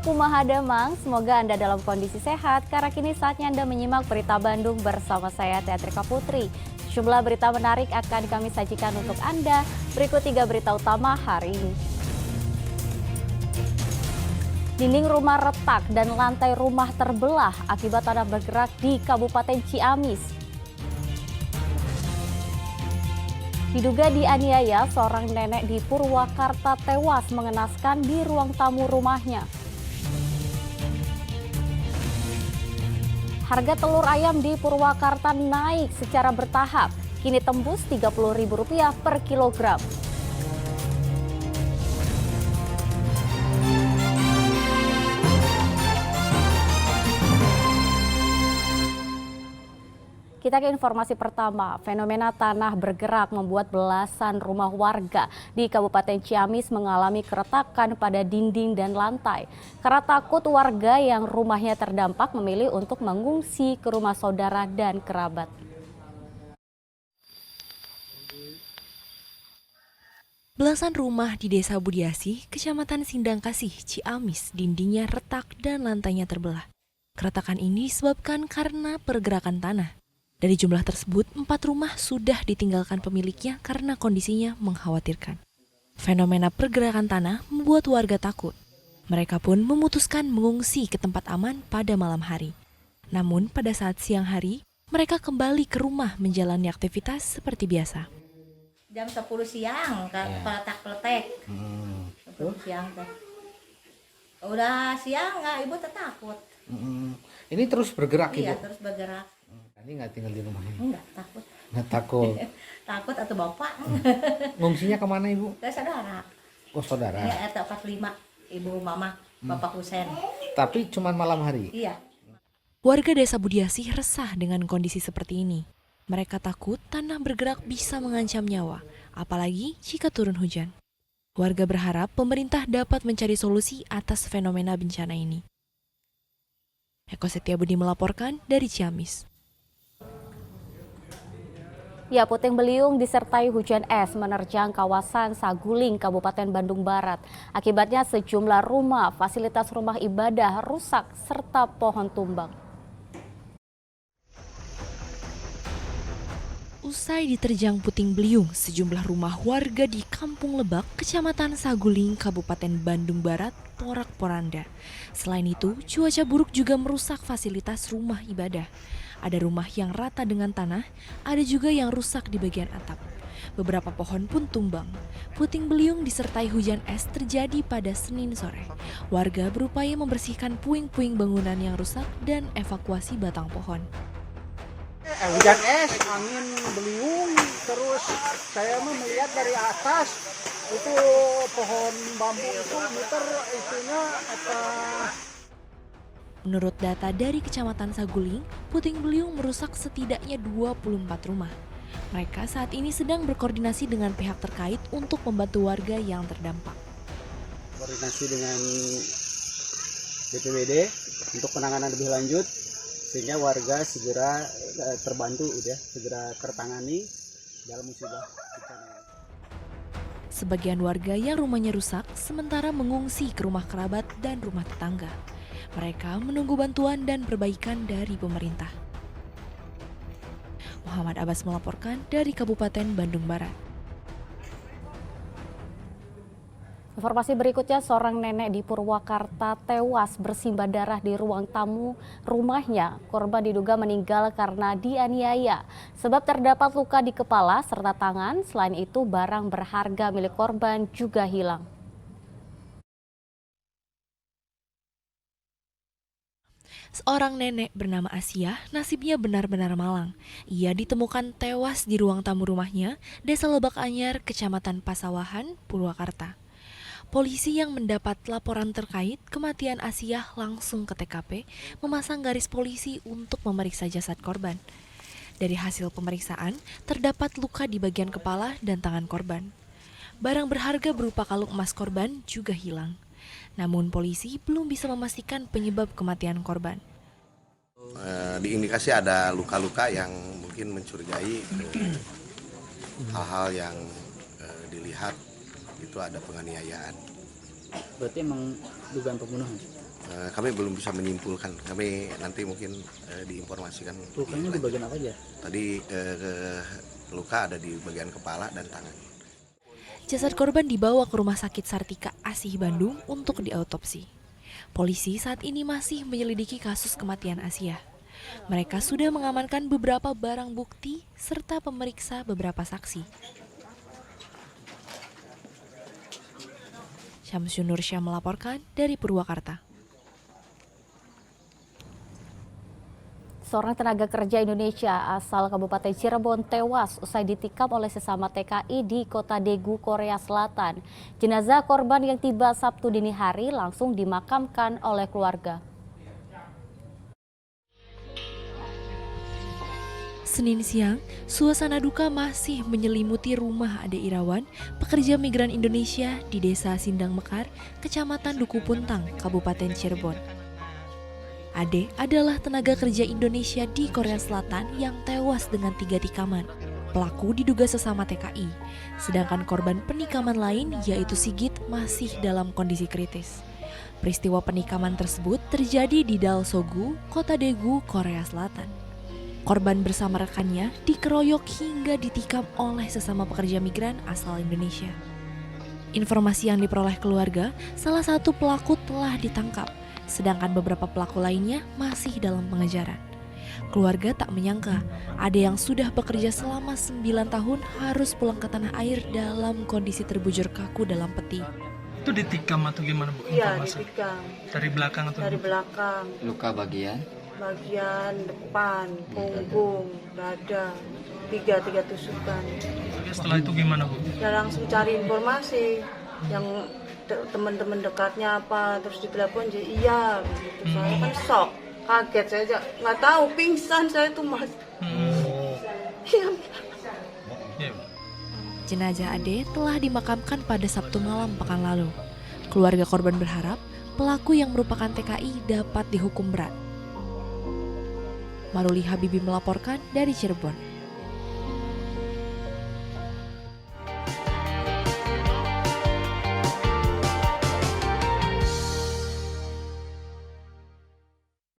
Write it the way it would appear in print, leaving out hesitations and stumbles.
Halo Kumaha Damang, semoga Anda dalam kondisi sehat karena kini saatnya Anda menyimak berita Bandung bersama saya Teatrika Putri. Sejumlah berita menarik akan kami sajikan untuk Anda. Berikut 3 berita utama hari ini. Dinding rumah retak dan lantai rumah terbelah akibat tanah bergerak di Kabupaten Ciamis. Diduga dianiaya, seorang nenek di Purwakarta tewas mengenaskan di ruang tamu rumahnya. Harga telur ayam di Purwakarta naik secara bertahap, kini tembus Rp30.000 per kilogram. Kita ke informasi pertama, fenomena tanah bergerak membuat belasan rumah warga di Kabupaten Ciamis mengalami keretakan pada dinding dan lantai. Karena takut, warga yang rumahnya terdampak memilih untuk mengungsi ke rumah saudara dan kerabat. Belasan rumah di Desa Budiasih, Kecamatan Sindangkasih, Ciamis, dindingnya retak dan lantainya terbelah. Keretakan ini disebabkan karena pergerakan tanah. Dari jumlah tersebut, 4 rumah sudah ditinggalkan pemiliknya karena kondisinya mengkhawatirkan. Fenomena pergerakan tanah membuat warga takut. Mereka pun memutuskan mengungsi ke tempat aman pada malam hari. Namun pada saat siang hari, mereka kembali ke rumah menjalani aktivitas seperti biasa. Jam 10 siang, peletak-peletek. 10 siang teh. Udah siang, ibu takut. Ini terus bergerak, Iya, Ibu? terus bergerak. Tadi nggak tinggal di rumah ini? Enggak, takut. Nggak takut? Takut atau bapak. Ngungsinya kemana, Ibu? Ke saudara. Oh, saudara. Ini RT 45, ibu mama, bapak Husen. Tapi cuma malam hari? Iya. Warga Desa Budiasih resah dengan kondisi seperti ini. Mereka takut tanah bergerak bisa mengancam nyawa, apalagi jika turun hujan. Warga berharap pemerintah dapat mencari solusi atas fenomena bencana ini. Eko Setiabudi melaporkan dari Ciamis. Ya, puting beliung disertai hujan es menerjang kawasan Saguling, Kabupaten Bandung Barat. Akibatnya sejumlah rumah, fasilitas rumah ibadah rusak serta pohon tumbang. Usai diterjang puting beliung, sejumlah rumah warga di Kampung Lebak, Kecamatan Saguling, Kabupaten Bandung Barat, porak-poranda. Selain itu, cuaca buruk juga merusak fasilitas rumah ibadah. Ada rumah yang rata dengan tanah, ada juga yang rusak di bagian atap. Beberapa pohon pun tumbang. Puting beliung disertai hujan es terjadi pada Senin sore. Warga berupaya membersihkan puing-puing bangunan yang rusak dan evakuasi batang pohon. Hujan es, angin beliung, terus saya melihat dari atas itu pohon bambu itu muter itunya Menurut data dari Kecamatan Saguling, puting beliung merusak setidaknya 24 rumah. Mereka saat ini sedang berkoordinasi dengan pihak terkait untuk membantu warga yang terdampak. koordinasi dengan BPBD untuk penanganan lebih lanjut sehingga warga segera terbantu segera tertangani dalam musibah bencana ini. Sebagian warga yang rumahnya rusak sementara mengungsi ke rumah kerabat dan rumah tetangga. Mereka menunggu bantuan dan perbaikan dari pemerintah. Muhammad Abbas melaporkan dari Kabupaten Bandung Barat. Informasi berikutnya, seorang nenek di Purwakarta tewas bersimbah darah di ruang tamu rumahnya. Korban diduga meninggal karena dianiaya. Sebab terdapat luka di kepala serta tangan. Selain itu, barang berharga milik korban juga hilang. Seorang nenek bernama Asia nasibnya benar-benar malang. Ia ditemukan tewas di ruang tamu rumahnya, Desa Lebak Anyar, Kecamatan Pasawahan, Purwakarta. Polisi yang mendapat laporan terkait kematian Asia langsung ke TKP, memasang garis polisi untuk memeriksa jasad korban. Dari hasil pemeriksaan, terdapat luka di bagian kepala dan tangan korban. Barang berharga berupa kalung emas korban juga hilang. Namun polisi belum bisa memastikan penyebab kematian korban. Diindikasi ada luka-luka yang mungkin mencurigai hal-hal yang dilihat itu ada penganiayaan. Berarti emang dugaan pembunuhan? kami belum bisa menyimpulkan. Kami nanti mungkin diinformasikan. Lukanya di bagian apa aja? Tadi luka ada di bagian kepala dan tangan. Jasad korban dibawa ke Rumah Sakit Sartika Asih Bandung untuk diautopsi. Polisi saat ini masih menyelidiki kasus kematian Asia. Mereka sudah mengamankan beberapa barang bukti serta memeriksa beberapa saksi. Syamsun Nursyah melaporkan dari Purwakarta. Seorang tenaga kerja Indonesia asal Kabupaten Cirebon tewas usai ditikam oleh sesama TKI di Kota Daegu, Korea Selatan. Jenazah korban yang tiba Sabtu dini hari langsung dimakamkan oleh keluarga. Senin siang, suasana duka masih menyelimuti rumah Ade Irawan, pekerja migran Indonesia di Desa Sindang Mekar, Kecamatan Duku Puntang, Kabupaten Cirebon. Ade adalah tenaga kerja Indonesia di Korea Selatan yang tewas dengan 3 tikaman. Pelaku diduga sesama TKI, sedangkan korban penikaman lain yaitu Sigit masih dalam kondisi kritis. Peristiwa penikaman tersebut terjadi di Dalsogu, Kota Daegu, Korea Selatan. Korban bersama rekannya dikeroyok hingga ditikam oleh sesama pekerja migran asal Indonesia. Informasi yang diperoleh keluarga, salah satu pelaku telah ditangkap, sedangkan beberapa pelaku lainnya masih dalam pengejaran. Keluarga tak menyangka ada yang sudah bekerja selama 9 tahun harus pulang ke tanah air dalam kondisi terbujur kaku dalam peti. Itu ditikam atau gimana Bu? Iya, Informasi? ditikam Dari belakang atau dari belakang, Luka bagian? bagian depan, punggung, dada, tiga tusukan. Setelah itu gimana Bu? Ya langsung cari informasi yang teman-teman dekatnya apa, terus ditelepon jadi iya gitu. Saya kan shock, kaget saya aja nggak tahu, pingsan saya tuh Mas. Iya. Iya. Jenazah Ade telah dimakamkan pada Sabtu malam pekan lalu. Keluarga korban berharap pelaku yang merupakan TKI dapat dihukum berat. Maruli Habibi melaporkan dari Cirebon.